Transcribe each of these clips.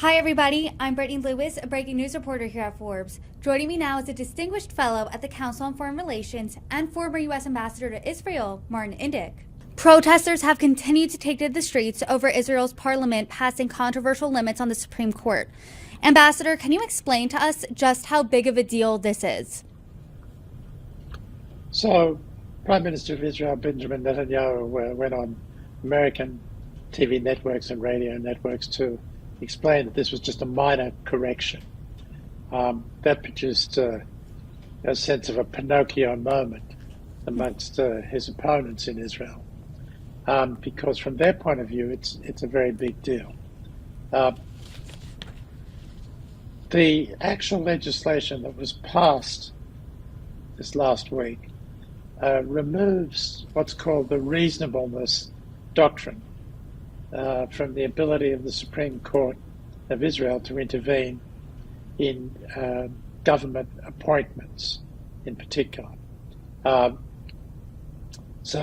Hi everybody, I'm Brittany Lewis, a breaking news reporter here at Forbes. Joining me now is a distinguished fellow at the Council on Foreign Relations and former U.S. Ambassador to Israel, Martin Indyk. Protesters have continued to take to the streets over Israel's parliament passing controversial limits on the Supreme Court. Ambassador, can you explain to us just how big of a deal this is? So, Prime Minister of Israel, Benjamin Netanyahu, went on American TV networks and radio networks to explain that this was just a minor correction. That produced a sense of a Pinocchio moment amongst his opponents in Israel, because from their point of view, it's a very big deal. The actual legislation that was passed this last week removes what's called the reasonableness doctrine from the ability of the Supreme Court of Israel to intervene in government appointments in particular. So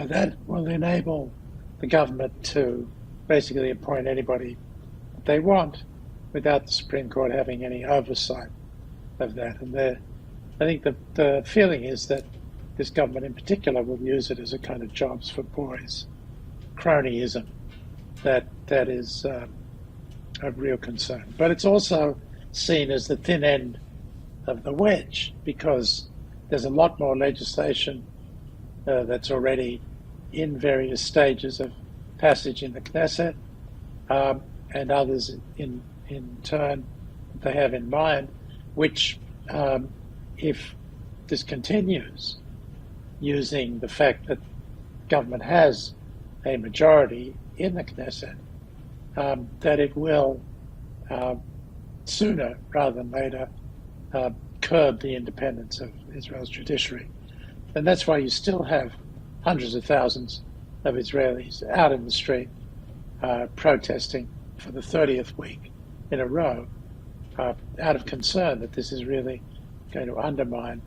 that will enable the government to basically appoint anybody that they want without the Supreme Court having any oversight of that. And I think the feeling is that this government in particular will use it as a kind of jobs for boys cronyism that is of real concern. But it's also seen as the thin end of the wedge, because there's a lot more legislation that's already in various stages of passage in the Knesset, and others in turn they have in mind, which if this continues, using the fact that government has a majority in the Knesset, that it will sooner rather than later curb the independence of Israel's judiciary. And that's why you still have hundreds of thousands of Israelis out in the street protesting for the 30th week in a row, out of concern that this is really going to undermine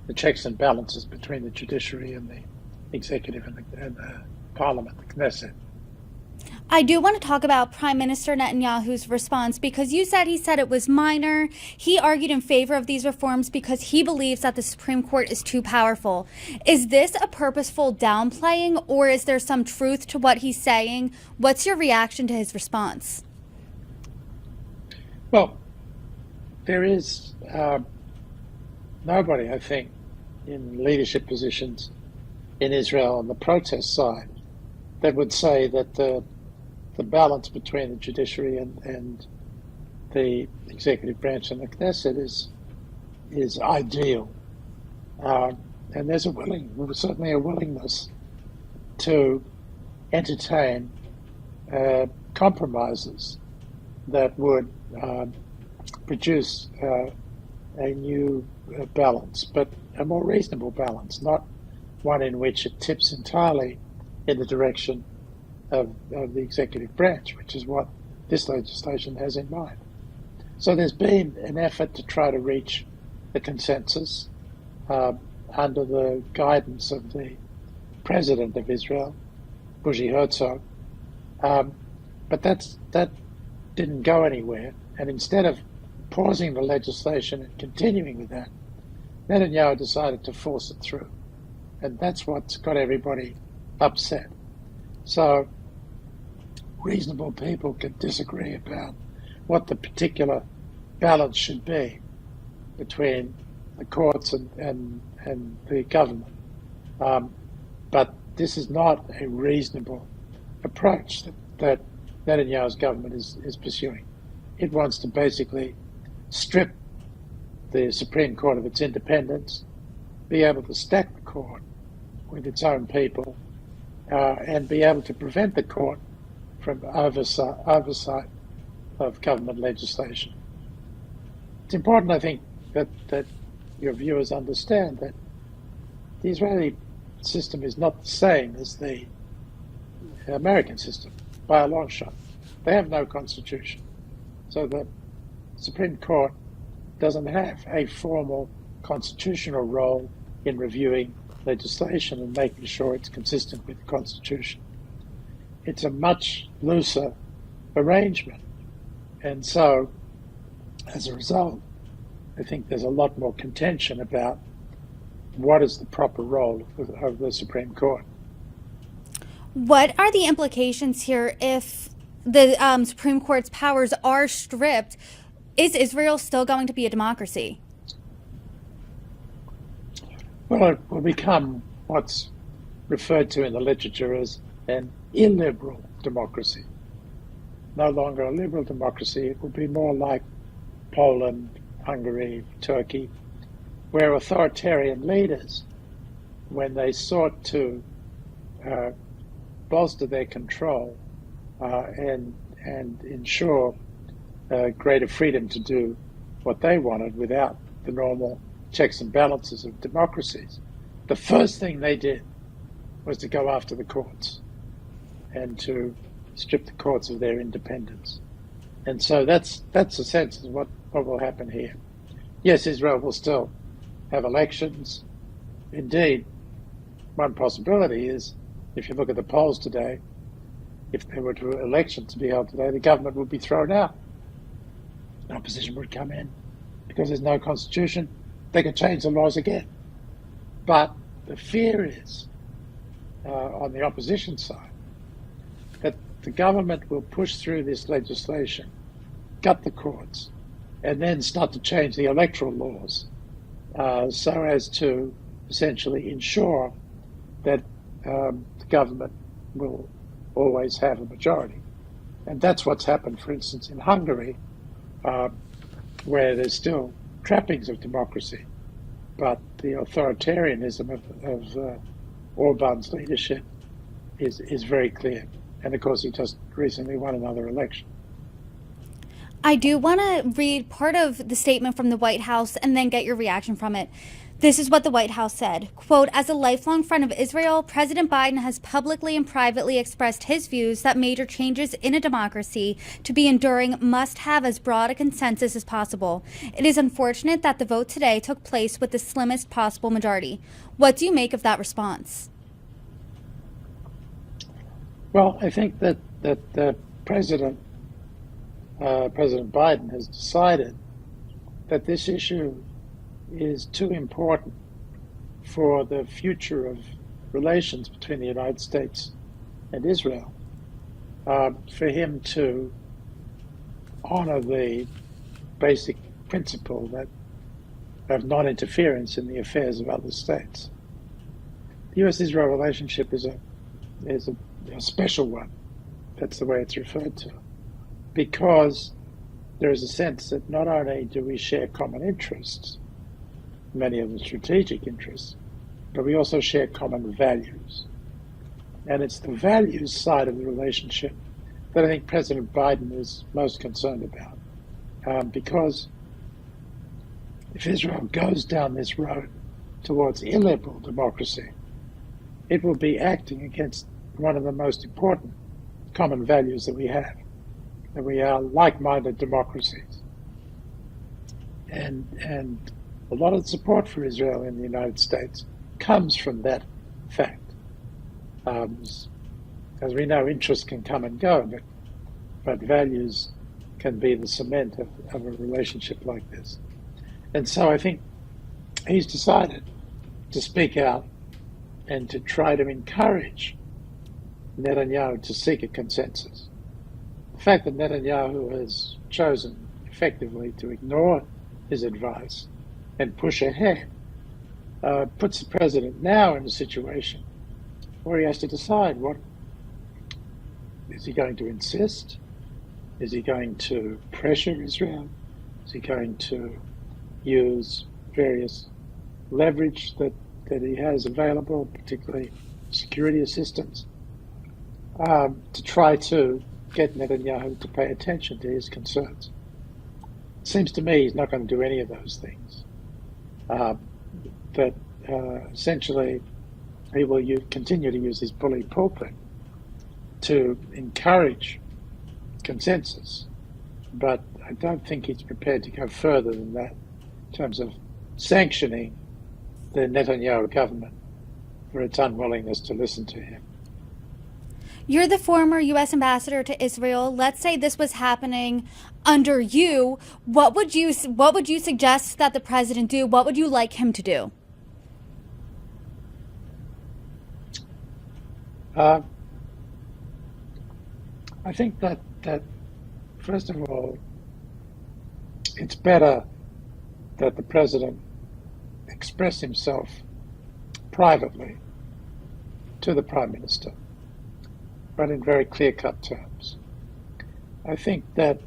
the checks and balances between the judiciary and the executive and the parliament, the Knesset. I do want to talk about Prime Minister Netanyahu's response, because you said he said it was minor. He argued in favor of these reforms because he believes that the Supreme Court is too powerful. Is this a purposeful downplaying, or is there some truth to what he's saying? What's your reaction to his response? Well, there is nobody, I think, in leadership positions in Israel on the protest side that would say that the balance between the judiciary and the executive branch and the Knesset is ideal. And there's certainly a willingness to entertain compromises that would produce a new balance, but a more reasonable balance, not one in which it tips entirely in the direction of the executive branch, which is what this legislation has in mind. So there's been an effort to try to reach the consensus under the guidance of the President of Israel, Bougie Herzog, but that didn't go anywhere. And instead of pausing the legislation and continuing with that, Netanyahu decided to force it through. And that's what's got everybody upset. So reasonable people can disagree about what the particular balance should be between the courts and the government. But this is not a reasonable approach that Netanyahu's government is pursuing. It wants to basically strip the Supreme Court of its independence, be able to stack the court with its own people, and be able to prevent the court from oversight of government legislation. It's important, I think, that your viewers understand that the Israeli system is not the same as the American system by a long shot. They have no constitution. So the Supreme Court doesn't have a formal constitutional role in reviewing legislation and making sure it's consistent with the Constitution. It's a much looser arrangement. And so as a result, I think there's a lot more contention about what is the proper role of the Supreme Court. What are the implications here if the Supreme Court's powers are stripped? Is Israel still going to be a democracy? Well, it will become what's referred to in the literature as an illiberal democracy. No longer a liberal democracy. It will be more like Poland, Hungary, Turkey, where authoritarian leaders, when they sought to bolster their control and ensure greater freedom to do what they wanted without the normal checks and balances of democracies, the first thing they did was to go after the courts and to strip the courts of their independence. And so that's a sense of what will happen here. Yes, Israel will still have elections. Indeed, one possibility is, if you look at the polls today, if there were elections to be held today, the government would be thrown out. Opposition would come in. Because there's no constitution, they could change the laws again. But the fear is, on the opposition side, that the government will push through this legislation, gut the courts, and then start to change the electoral laws so as to essentially ensure that the government will always have a majority. And that's what's happened, for instance, in Hungary, where there's still trappings of democracy, but the authoritarianism of Orban's leadership is very clear. And of course, he just recently won another election. I do want to read part of the statement from the White House and then get your reaction from it. This is what the White House said, quote, "As a lifelong friend of Israel, President Biden has publicly and privately expressed his views that major changes in a democracy to be enduring must have as broad a consensus as possible. It is unfortunate that the vote today took place with the slimmest possible majority." What do you make of that response? Well, I think that President Biden has decided that this issue is too important for the future of relations between the United States and Israel for him to honor the basic principle of non-interference in the affairs of other states. The U.S.-Israel relationship is a special one. That's the way it's referred to, because there is a sense that not only do we share common interests, many of them strategic interests, but we also share common values. And it's the values side of the relationship that I think President Biden is most concerned about. Because if Israel goes down this road towards illiberal democracy, it will be acting against one of the most important common values that we have, that we are like-minded democracies. And a lot of support for Israel in the United States comes from that fact. As we know, interests can come and go, but values can be the cement of a relationship like this. And so I think he's decided to speak out and to try to encourage Netanyahu to seek a consensus. The fact that Netanyahu has chosen effectively to ignore his advice and push ahead puts the president now in a situation where he has to decide, what is he going to insist? Is he going to pressure Israel? Is he going to use various leverage that he has available, particularly security assistance, to try to get Netanyahu to pay attention to his concerns? It seems to me he's not going to do any of those things. But essentially, he will continue to use his bully pulpit to encourage consensus. But I don't think he's prepared to go further than that in terms of sanctioning the Netanyahu government for its unwillingness to listen to him. You're the former U.S. ambassador to Israel. Let's say this was happening under you. What would you suggest that the president do? What would you like him to do? I think that first of all, it's better that the president express himself privately to the prime minister, but in very clear-cut terms. I think that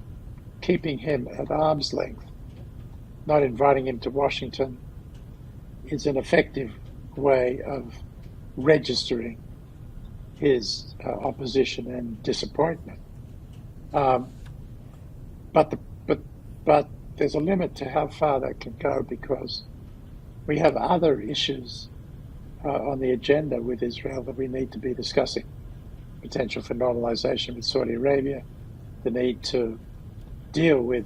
keeping him at arm's length, not inviting him to Washington, is an effective way of registering his opposition and disappointment. But there's a limit to how far that can go, because we have other issues on the agenda with Israel that we need to be discussing. Potential for normalization with Saudi Arabia, the need to deal with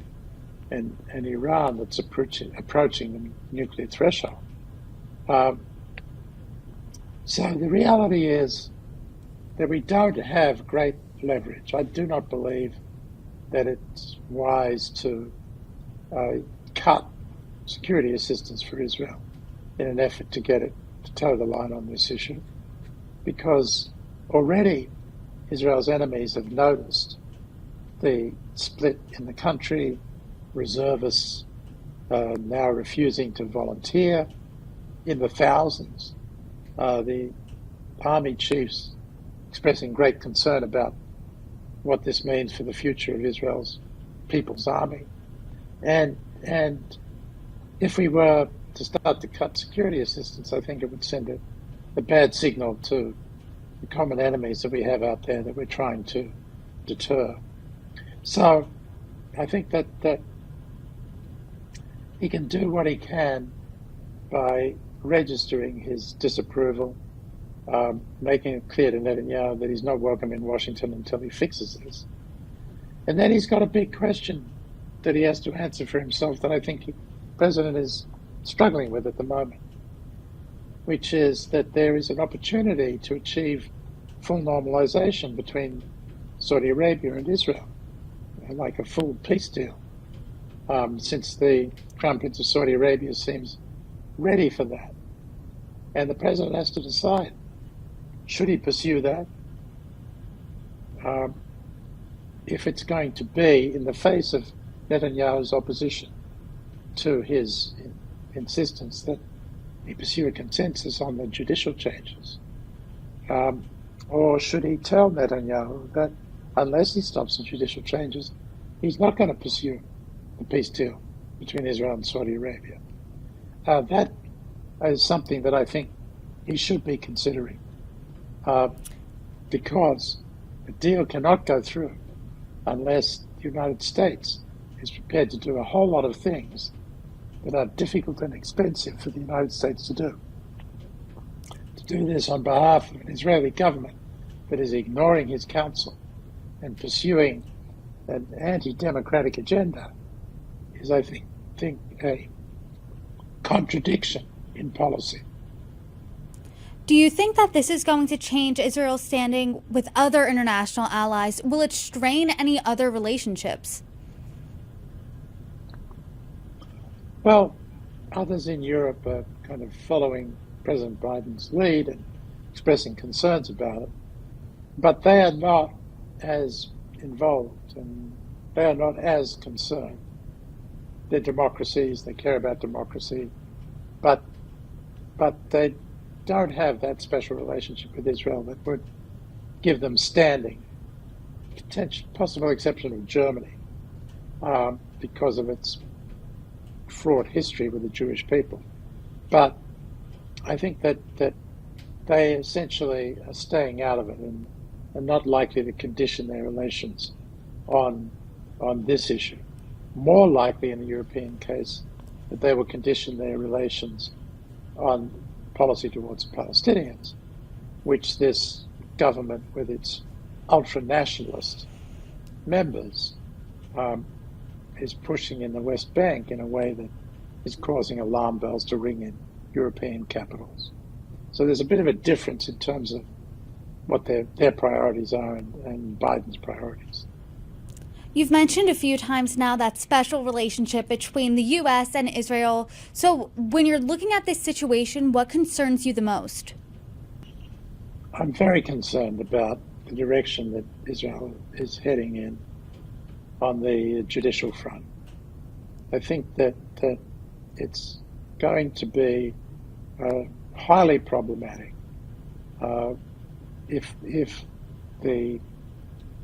an Iran that's approaching the nuclear threshold. So the reality is that we don't have great leverage. I do not believe that it's wise to cut security assistance for Israel in an effort to get it to toe the line on this issue, because already Israel's enemies have noticed the split in the country, reservists now refusing to volunteer in the thousands, the army chiefs expressing great concern about what this means for the future of Israel's People's Army. And if we were to start to cut security assistance, I think it would send a bad signal to the common enemies that we have out there that we're trying to deter. So I think that he can do what he can by registering his disapproval, making it clear to Netanyahu that he's not welcome in Washington until he fixes this. And then he's got a big question that he has to answer for himself that I think the president is struggling with at the moment, which is that there is an opportunity to achieve full normalization between Saudi Arabia and Israel, like a full peace deal, since the Crown Prince of Saudi Arabia seems ready for that. And the president has to decide, should he pursue that? If it's going to be in the face of Netanyahu's opposition to his insistence that he pursue a consensus on the judicial changes, or should he tell Netanyahu that unless he stops the judicial changes, he's not going to pursue the peace deal between Israel and Saudi Arabia? That is something that I think he should be considering, because the deal cannot go through unless the United States is prepared to do a whole lot of things that are difficult and expensive for the United States to do. To do this on behalf of an Israeli government that is ignoring his counsel and pursuing an anti-democratic agenda is, I think a contradiction in policy. Do you think that this is going to change Israel's standing with other international allies? Will it strain any other relationships? Well, others in Europe are kind of following President Biden's lead and expressing concerns about it, but they are not as involved and they are not as concerned. They're democracies, they care about democracy, but they don't have that special relationship with Israel that would give them standing, possible exception of Germany, because of its fraught history with the Jewish people. But I think that they essentially are staying out of it and are not likely to condition their relations on this issue. More likely in the European case that they will condition their relations on policy towards Palestinians, which this government with its ultra-nationalist members is pushing in the West Bank in a way that is causing alarm bells to ring in European capitals. So there's a bit of a difference in terms of what their priorities are and Biden's priorities. You've mentioned a few times now that special relationship between the U.S. and Israel. So when you're looking at this situation, what concerns you the most? I'm very concerned about the direction that Israel is heading in on the judicial front. I think that it's going to be highly problematic if the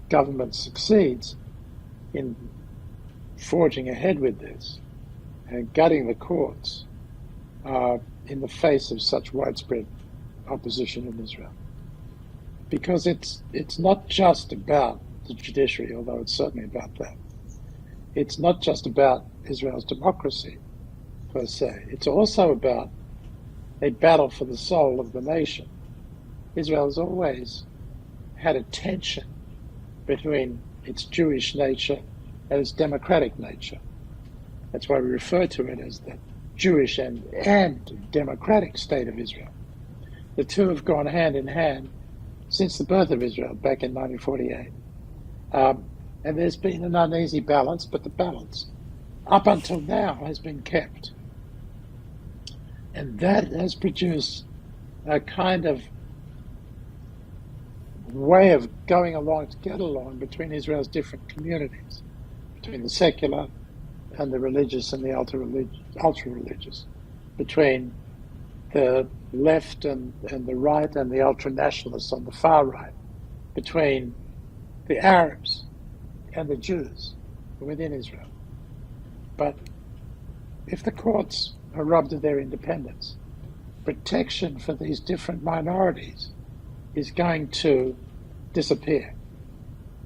government succeeds in forging ahead with this and gutting the courts in the face of such widespread opposition in Israel. Because it's not just about the judiciary, although it's certainly about that. It's not just about Israel's democracy, per se. It's also about a battle for the soul of the nation. Israel has always had a tension between its Jewish nature and its democratic nature. That's why we refer to it as the Jewish and democratic state of Israel. The two have gone hand in hand since the birth of Israel back in 1948. And there's been an uneasy balance, but the balance up until now has been kept. And that has produced a kind of way of going along to get along between Israel's different communities, between the secular and the religious and the ultra-religious, between the left and the right and the ultra-nationalists on the far right, between the Arabs and the Jews within Israel. But if the courts are robbed of their independence, protection for these different minorities is going to disappear.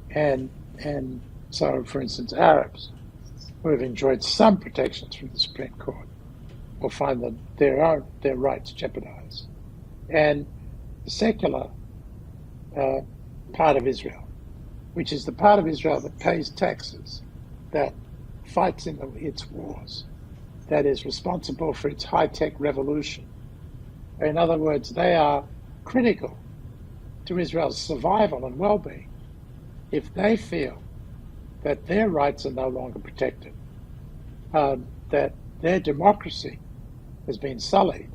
And so, for instance, Arabs who have enjoyed some protections from the Supreme Court will find that their rights jeopardized. And the secular part of Israel, which is the part of Israel that pays taxes, that fights in its wars, that is responsible for its high-tech revolution. In other words, they are critical to Israel's survival and well-being. If they feel that their rights are no longer protected, that their democracy has been sullied,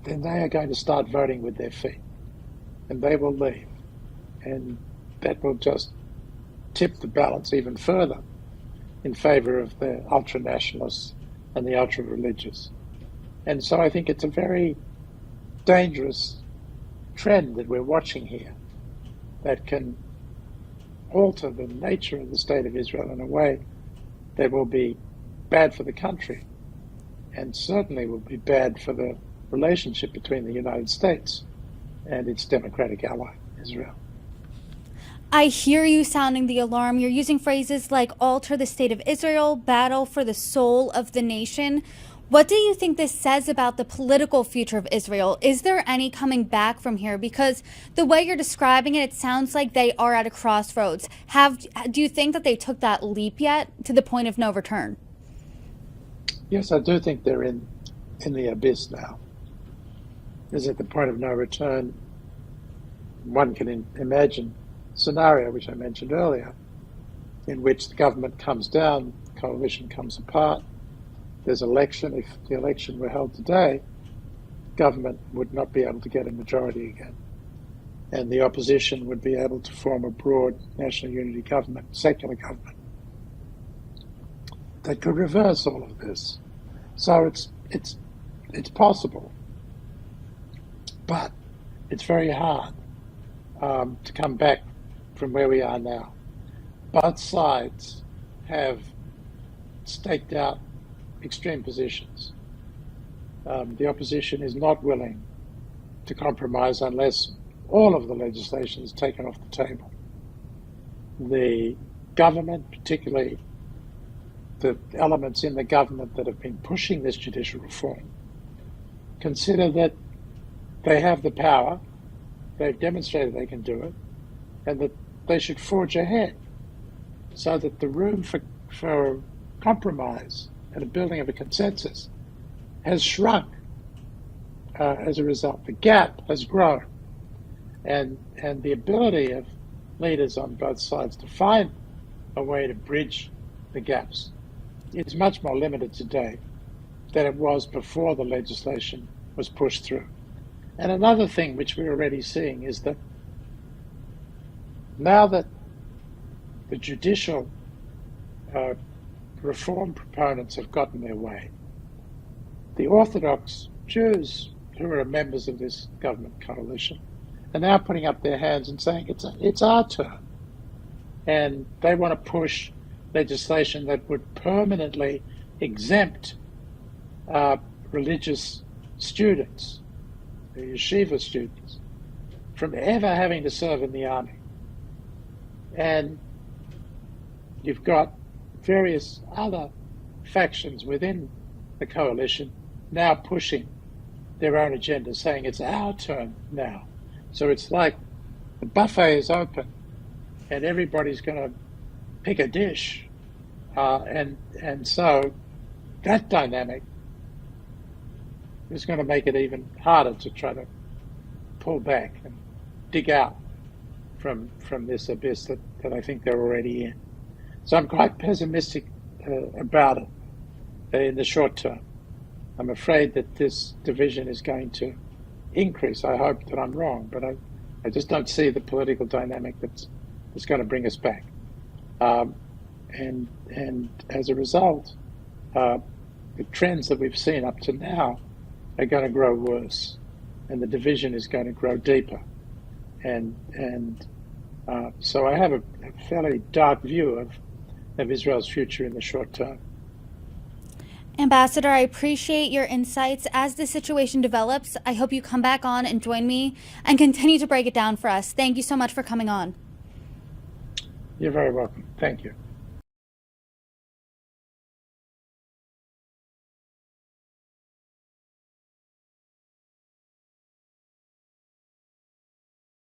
then they are going to start voting with their feet, and they will leave. And that will just tip the balance even further in favor of the ultra-nationalists and the ultra-religious. And so I think it's a very dangerous trend that we're watching here that can alter the nature of the state of Israel in a way that will be bad for the country and certainly will be bad for the relationship between the United States and its democratic ally, Israel. I hear you sounding the alarm. You're using phrases like alter the state of Israel, battle for the soul of the nation. What do you think this says about the political future of Israel? Is there any coming back from here? Because the way you're describing it, it sounds like they are at a crossroads. Do you think that they took that leap yet to the point of no return? Yes, I do think they're in the abyss now. Is at the point of no return. One can imagine a scenario, which I mentioned earlier, in which the government comes down, the coalition comes apart, there's election. If the election were held today, government would not be able to get a majority again. And the opposition would be able to form a broad national unity government, secular government, that could reverse all of this. So it's possible, but it's very hard to come back from where we are now. Both sides have staked out extreme positions. The opposition is not willing to compromise unless all of the legislation is taken off the table. The government, particularly the elements in the government that have been pushing this judicial reform, consider that they have the power, they've demonstrated they can do it, and that they should forge ahead so that the room for compromise and a building of a consensus has shrunk as a result. The gap has grown. and the ability of leaders on both sides to find a way to bridge the gaps is much more limited today than it was before the legislation was pushed through. And another thing which we're already seeing is that now that the judicial reform proponents have gotten their way, the Orthodox Jews who are members of this government coalition are now putting up their hands and saying it's our turn. And they want to push legislation that would permanently exempt religious students, the yeshiva students, from ever having to serve in the army. And you've got various other factions within the coalition now pushing their own agenda, saying it's our turn now. So it's like the buffet is open and everybody's going to pick a dish. And so that dynamic is going to make it even harder to try to pull back and dig out from this abyss that I think they're already in. So I'm quite pessimistic about it in the short term. I'm afraid that this division is going to increase. I hope that I'm wrong, but I just don't see the political dynamic that's going to bring us back. And as a result, the trends that we've seen up to now are going to grow worse, and the division is going to grow deeper. And so I have a fairly dark view of Israel's future in the short term. Ambassador, I appreciate your insights. As the situation develops, I hope you come back on and join me and continue to break it down for us. Thank you so much for coming on. You're very welcome. Thank you.